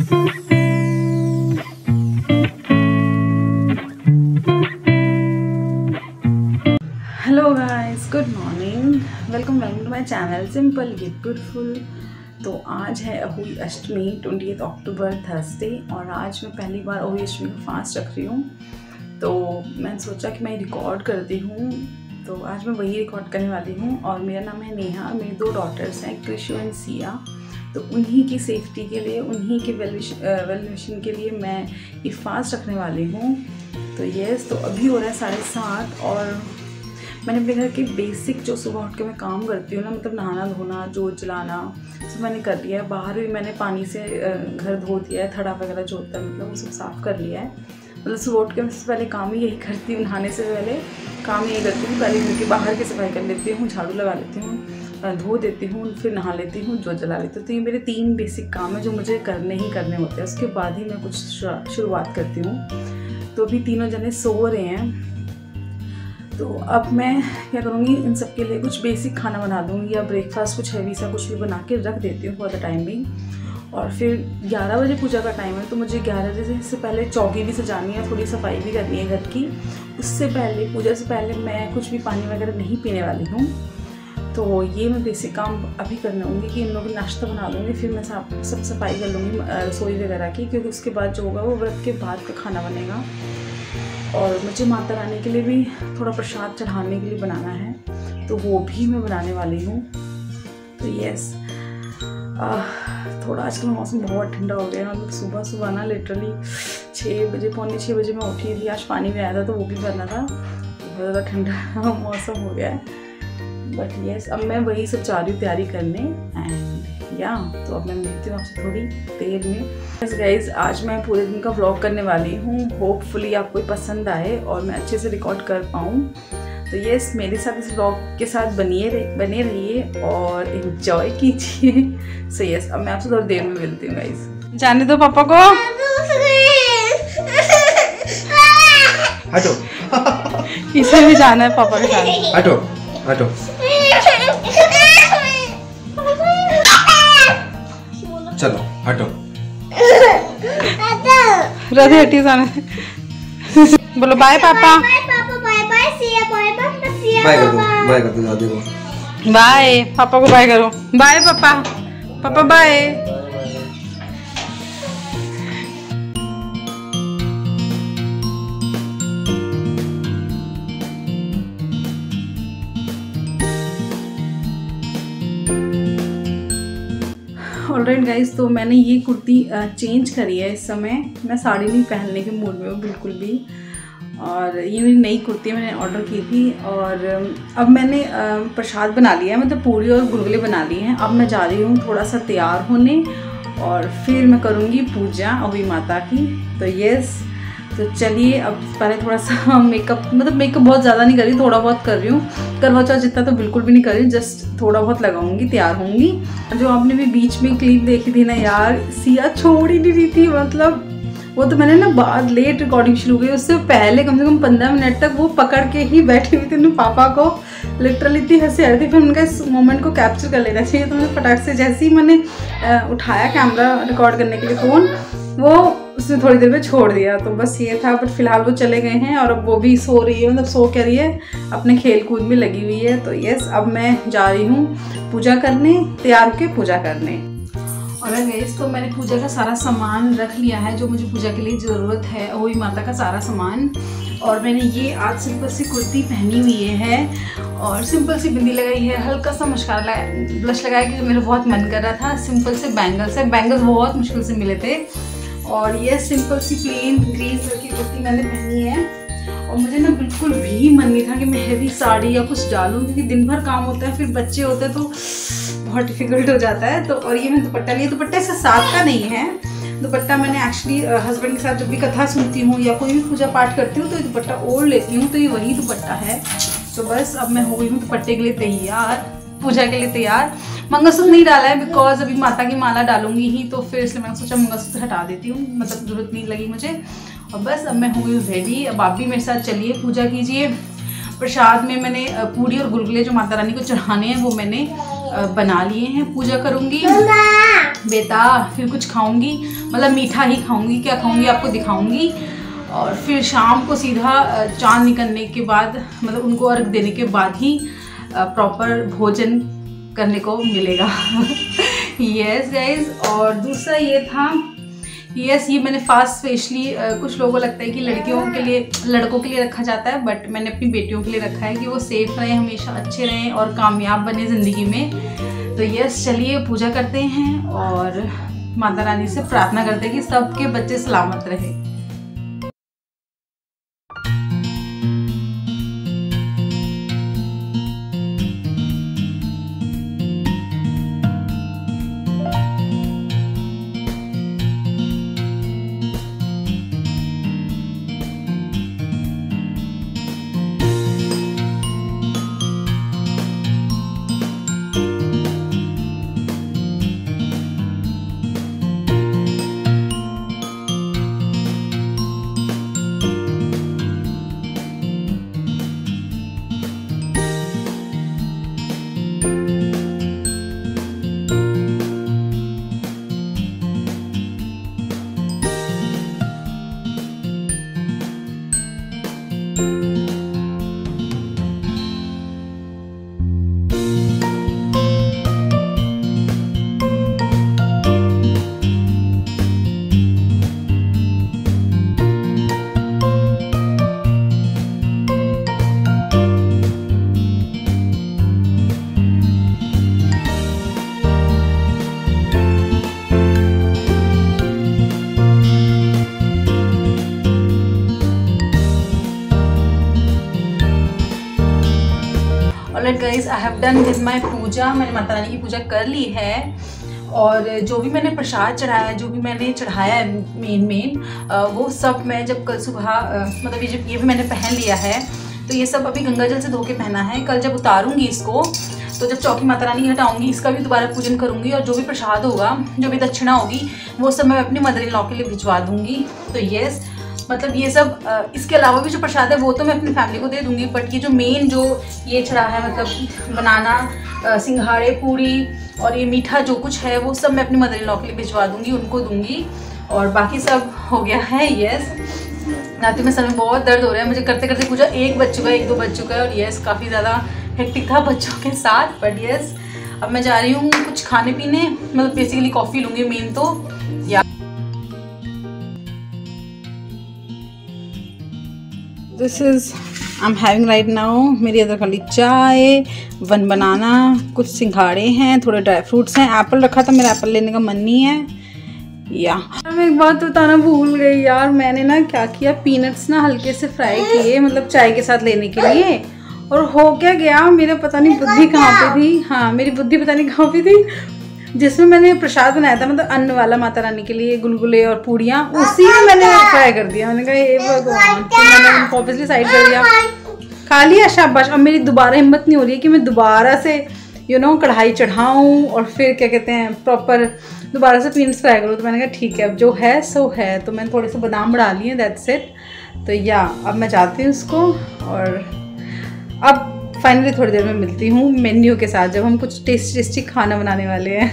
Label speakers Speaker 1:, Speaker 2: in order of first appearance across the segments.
Speaker 1: Hello guys, good morning, welcome to my channel simple yet beautiful. तो आज है अहोई अष्टमी 28 अक्टूबर Thursday, और आज मैं पहली बार अहोई अष्टमी का फास्ट रख रही हूँ। तो मैंने सोचा कि मैं रिकॉर्ड करती हूँ, तो आज मैं वही रिकॉर्ड करने वाली हूँ। और मेरा नाम है नेहा, मेरी 2 डॉटर्स हैं, कृषु एंड सिया। तो उन्हीं की सेफ्टी के लिए, उन्हीं के वेलविशन के लिए मैं ये फास्ट रखने वाली हूँ। तो यस, तो अभी हो रहा है 7:30, और मैंने अपने घर के बेसिक जो सुबह उठ के मैं काम करती हूँ ना, मतलब नहाना धोना, जोत जलाना, सब मैंने कर लिया है। बाहर भी मैंने पानी से घर धो दिया है, थड़ा वगैरह जो होता है, मतलब वो सब साफ़ कर लिया है। मतलब सुबह उठ के मैं सबसे पहले काम ही यही करती हूँ, नहाने से पहले काम यही करती हूँ। पहले घर के बाहर की सफाई कर लेती हूँ, झाड़ू लगा लेती हूँ, धो देती हूँ, फिर नहा लेती हूँ, जोत जला लेती हूँ। तो ये मेरे 3 बेसिक काम है जो मुझे करने होते हैं। उसके बाद ही मैं कुछ शुरुआत करती हूँ। तो अभी तीनों जने सो रहे हैं, तो अब मैं क्या करूँगी, इन सब के लिए कुछ बेसिक खाना बना दूँगी, या ब्रेकफास्ट कुछ हैवी सा कुछ भी बना के रख देती हूँ फॉर द टाइम बिंग। और फिर 11 बजे पूजा का टाइम है, तो मुझे 11 बजे से पहले चौकी भी सजानी है, थोड़ी सफाई भी करनी है घर की। उससे पहले, पूजा से पहले मैं कुछ भी पानी वगैरह नहीं पीने वाली हूँ। तो ये मैं बेसिक काम अभी करने होंगी कि इन लोगों को नाश्ता बना दूँगी, फिर मैं सब सफाई कर लूँगी रसोई वगैरह की, क्योंकि उसके बाद जो होगा वो व्रत के बाद का खाना बनेगा। और मुझे माता रानी के लिए भी थोड़ा प्रसाद चढ़ाने के लिए बनाना है, तो वो भी मैं बनाने वाली हूँ। तो यस, थोड़ा आजकल मौसम बहुत ठंडा हो गया है। मतलब सुबह ना लिटरली 6 बजे, पौने 6 बजे मैं उठी थी। आज पानी भी आया था, तो वो भी भरना था। बहुत ज़्यादा ठंडा मौसम हो गया है, बट यस, अब मैं वही सब चाह रही हूँ तैयारी करने। एंड या तो अब मैं मिलती हूँ आपसे थोड़ी देर में। यस गाइज, आज मैं पूरे दिन का व्लॉग करने वाली हूँ। होपफुली आपको पसंद आए और मैं अच्छे से रिकॉर्ड कर पाऊँ। तो यस, मेरे साथ इस व्लॉग के साथ बने रहिए और एंजॉय कीजिए। सो यस, अब मैं आपसे थोड़ी देर में मिलती हूँ गाइज। जाने दो पापा को,
Speaker 2: हटो।
Speaker 1: इसे भी जाना है पापा के साथ।
Speaker 2: हटो हटो। चलो हटो।
Speaker 1: राधे हटी जाना। बोलो बाय पापा।
Speaker 2: बाय कर दो दादी को।
Speaker 1: बाय पापा को, बाय करो। बाय पापा, पापा बाय। ऑलराइट गाइज, तो मैंने ये कुर्ती चेंज करी है। इस समय मैं साड़ी नहीं पहनने के मूड में हूँ बिल्कुल भी। और ये मेरी नई कुर्ती है, मैंने ऑर्डर की थी। और अब मैंने प्रसाद बना लिया है, मतलब पूरी और गुलगुले बना लिए हैं। अब मैं जा रही हूँ थोड़ा सा तैयार होने, और फिर मैं करूँगी पूजा अहोई माता की। तो यस, तो चलिए, अब पहले थोड़ा सा मेकअप, मतलब मेकअप बहुत ज़्यादा नहीं कर रही, थोड़ा बहुत कर रही हूँ। करवा चौथ जितना तो बिल्कुल भी नहीं कर रही, जस्ट थोड़ा बहुत लगाऊंगी, तैयार होंगी। जो आपने भी बीच में क्लिप देखी थी ना यार, सिया छोड़ ही नहीं रही थी। मतलब वो तो मैंने ना बाद लेट रिकॉर्डिंग शुरू की, उससे पहले कम से कम 15 मिनट तक वो पकड़ के ही बैठी हुई थी। पापा को लिटरली इतनी हंसी आ रही थी, फिर उनका इस मोमेंट को कैप्चर कर लेना चाहिए। तो मैंने फटाक से, जैसे ही मैंने उठाया कैमरा रिकॉर्ड करने के लिए फ़ोन, वो उसने थोड़ी देर में छोड़ दिया। तो बस ये था, बट फिलहाल वो चले गए हैं, और अब वो भी सो रही है, मतलब सो क्या रही है, अपने खेल कूद में लगी हुई है। तो यस, अब मैं जा रही हूँ पूजा करने, तैयार होकर पूजा करने। और गाइस, तो मैंने पूजा का सारा सामान रख लिया है, जो मुझे पूजा के लिए ज़रूरत है, अहोई माता का सारा सामान। और मैंने ये आज सिंपल सी कुर्ती पहनी हुई है, और सिंपल सी बिंदी लगाई है, हल्का सा मस्कारा ब्लश लगाया, क्योंकि मेरा बहुत मन कर रहा था। सिंपल से बैंगल्स बहुत मुश्किल से मिले थे। और ये सिंपल सी प्लेन ग्रीन कलर की कुर्ती मैंने पहनी है। और मुझे ना बिल्कुल भी मन नहीं था कि मैं हैवी साड़ी या कुछ डालूं, क्योंकि दिन भर काम होता है, फिर बच्चे होते हैं, तो बहुत डिफिकल्ट हो जाता है। तो और ये मैं दुपट्टा लिया, दुपट्टा इससे साथ का नहीं है। दुपट्टा मैंने एक्चुअली हस्बैंड के साथ जब भी कथा सुनती हूँ या कोई भी पूजा पाठ करती हूँ, तो ये दुपट्टा ओढ़ लेती हूँ, तो ये वही दुपट्टा है। तो बस अब मैं हो गई हूँ दुपट्टे के लिए तैयार, पूजा के लिए तैयार। मंगलसूत्र नहीं डाला है, बिकॉज अभी माता की माला डालूंगी ही, तो फिर इसलिए मैंने सोचा मंगलसूत्र हटा देती हूँ, मतलब जरूरत नहीं लगी मुझे। और बस अब मैं हो गई रेडी। अब आप भी मेरे साथ चलिए, पूजा कीजिए। प्रसाद में मैंने पूरी और गुलगुले जो माता रानी को चढ़ाने हैं वो मैंने बना लिए हैं। पूजा करूँगी। बेटा फिर कुछ खाऊंगी, मतलब मीठा ही खाऊंगी, क्या खाऊंगी आपको दिखाऊंगी। और फिर शाम को सीधा चांद निकलने के बाद, मतलब उनको अर्घ देने के बाद ही प्रॉपर भोजन करने को मिलेगा। Yes guys. और दूसरा ये था, यस ये मैंने फास्ट स्पेशली, कुछ लोगों को लगता है कि लड़कियों के लिए, लड़कों के लिए रखा जाता है, बट मैंने अपनी बेटियों के लिए रखा है कि वो सेफ रहें, हमेशा अच्छे रहें और कामयाब बने ज़िंदगी में। तो यस चलिए पूजा करते हैं और माता रानी से प्रार्थना करते हैं कि सबके बच्चे सलामत रहें। Alright guys, I have done with my puja. मैंने माता रानी की पूजा कर ली है और जो भी मैंने प्रसाद चढ़ाया है, जो भी मैंने चढ़ाया है मेन वो सब मैं जब कल सुबह मतलब ये भी मैंने पहन लिया है, तो ये सब अभी गंगा जल से धो के पहना है। कल जब उतारूंगी इसको, तो जब चौकी माता रानी हटाऊंगी, इसका भी दोबारा पूजन करूंगी और जो भी प्रसाद होगा, जो भी दक्षिणा होगी, वो सब मैं अपनी मदर इन लॉ के लिए भिजवा दूंगी। तो यस, मतलब ये सब, इसके अलावा भी जो प्रसाद है वो तो मैं अपनी फैमिली को दे दूंगी, बट ये जो मेन जो ये चढ़ा है, मतलब बनाना, सिंघाड़े, पूड़ी और ये मीठा जो कुछ है, वो सब मैं अपनी मदर इन लॉ के लिए भिजवा दूंगी, उनको दूंगी। और बाकी सब हो गया है। यस, रात में सर में बहुत दर्द हो रहा है मुझे करते करते पूजा। 1 बज चुका है, 1-2 बज चुका है और यस काफ़ी ज़्यादा हेक्टिक था बच्चों के साथ। बट यस, अब मैं जा रही हूँ कुछ खाने पीने, मतलब बेसिकली कॉफ़ी लूँगी मेन तो। या this is I am having right now मेरी अदर खाली चाय, 1 बनाना, कुछ सिंघाड़े हैं, थोड़े ड्राई फ्रूट्स हैं, एप्पल रखा था, मेरा एप्पल लेने का मन नहीं है। या मैं एक बात बताना भूल गई यार, मैंने ना क्या किया, पीनट्स ना हल्के से फ्राई किए, मतलब चाय के साथ लेने के लिए, और हो क्या गया, मेरा पता नहीं बुद्धि कहाँ पे थी, हाँ मेरी बुद्धि पता नहीं कहाँ पे थी, जिसमें मैंने प्रसाद बनाया था, मतलब अन्न वाला माता रानी के लिए, गुलगुले और पूड़ियाँ, उसी में मैंने फ्राई कर दिया। मैंने कहा हे भगवान, तो मैंने उनको ऑब्वियसली साइड कर दिया, खा लिया, शाबाश। अब मेरी दोबारा हिम्मत नहीं हो रही है कि मैं दोबारा से कढ़ाई चढ़ाऊँ और फिर क्या कहते हैं प्रॉपर दोबारा से पीनट्स फ्राई करूँ। तो मैंने कहा ठीक है, अब जो है सो है। तो मैंने थोड़े से बादाम बढ़ा लिए, दैट्स इट। तो या अब मैं जाती हूँ उसको, और अब फाइनली थोड़ी देर में मिलती हूँ मेन्यू के साथ, जब हम कुछ टेस्टी खाना बनाने वाले हैं।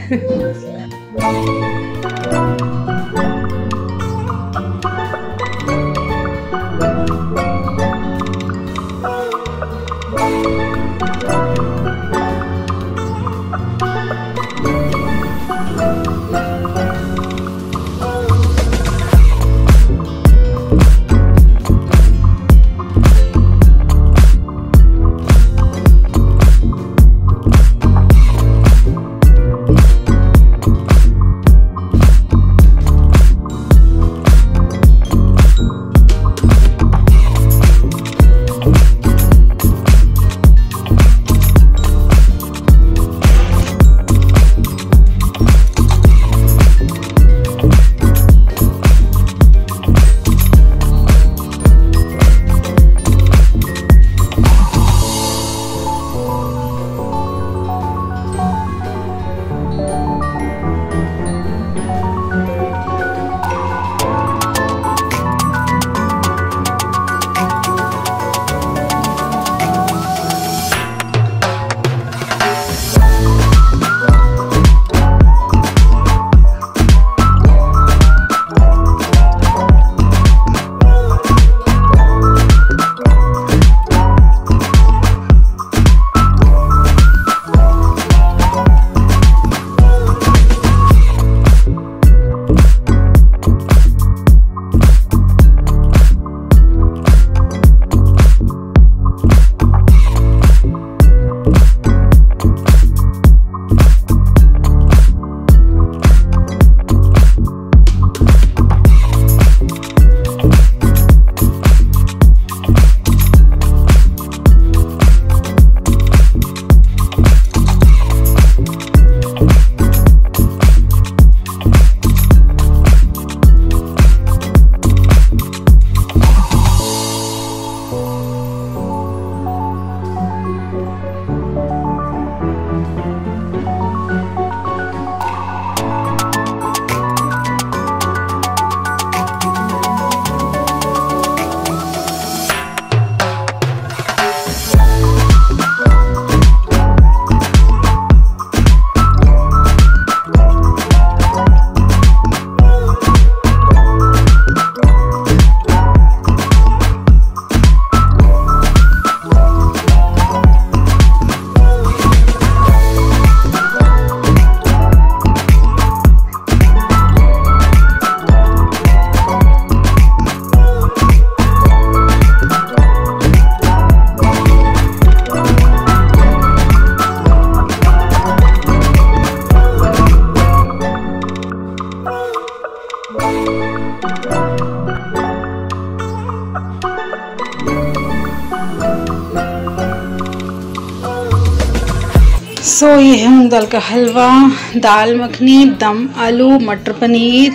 Speaker 1: ये है मूंग दाल का हलवा, दाल मखनी, दम आलू, मटर पनीर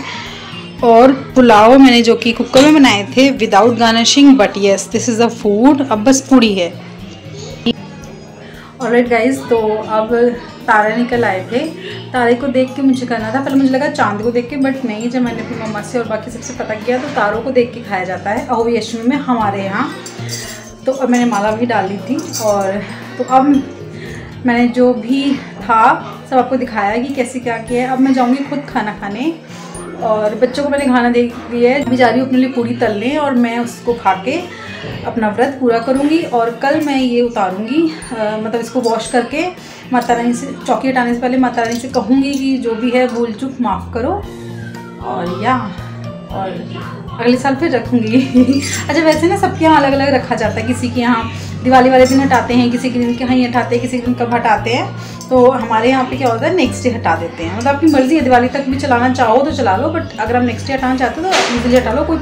Speaker 1: और पुलाव मैंने जो कि कुकर में बनाए थे without garnishing, but yes this is a food. अब बस पूड़ी है। ऑलराइट गाइस, तो अब तारे निकल आए थे। तारे को देख के मुझे करना था, पहले मुझे लगा चांद को देख के, बट नहीं। जब मैंने अपनी मम्मा से और बाकी सबसे पता किया तो तारों को देख के खाया जाता है अहोबिअष्टमी में हमारे यहाँ। तो अब मैंने माला भी डाल दी थी, और तो अब मैंने जो भी था सब आपको दिखाया कि कैसे क्या किया है। अब मैं जाऊँगी खुद खाना खाने, और बच्चों को मैंने खाना दे दिया है। अभी जा रही हूँ अपने लिए पूरी तलने, और मैं उसको खा के अपना व्रत पूरा करूँगी। और कल मैं ये उतारूँगी, मतलब इसको वॉश करके माता रानी से, चौकी हटाने से पहले माता रानी से कहूँगी कि जो भी है भूल चूक माफ़ करो, और अगले साल फिर रखूँगी। अच्छा, वैसे ना सबके यहाँ अलग अलग रखा जाता है। किसी के यहाँ दिवाली वाले दिन हटाते हैं, किसी के दिन के यहाँ ही हटाते हैं, किसी के दिन कब हटाते हैं। तो हमारे यहाँ पे क्या होता है, नेक्स्ट डे हटा देते हैं। मतलब आपकी मर्ज़ी है, दिवाली तक भी चलाना चाहो तो चला लो, बट अगर आप नेक्स्ट डे हटाना चाहते हो तो ईजिली हटा लो, कोई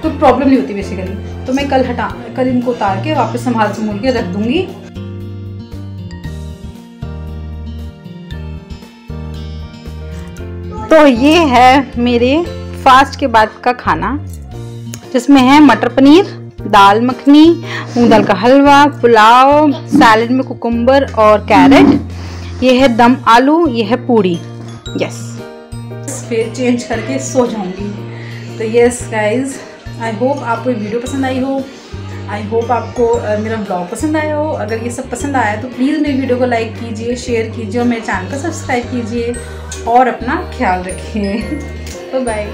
Speaker 1: प्रॉब्लम नहीं होती बेसिकली। तो मैं कल इनको उतार के वापस संभाल के रख दूँगी। तो ये है मेरे फास्ट के बाद का खाना, जिसमें है मटर पनीर, दाल मखनी, मूंग दाल का हलवा, पुलाव, सैलेड में कुकुम्बर और कैरेट, ये है दम आलू, ये है पूड़ी। यस, फिर चेंज करके सो जाऊंगी। तो यस गाइज, आई होप आपको ये वीडियो पसंद आई हो, आई होप आपको मेरा ब्लॉग पसंद आया हो। अगर ये सब पसंद आया तो प्लीज़ मेरी वीडियो को लाइक कीजिए, शेयर कीजिए और मेरे चैनल को सब्सक्राइब कीजिए, और अपना ख्याल रखिए। तो बाय।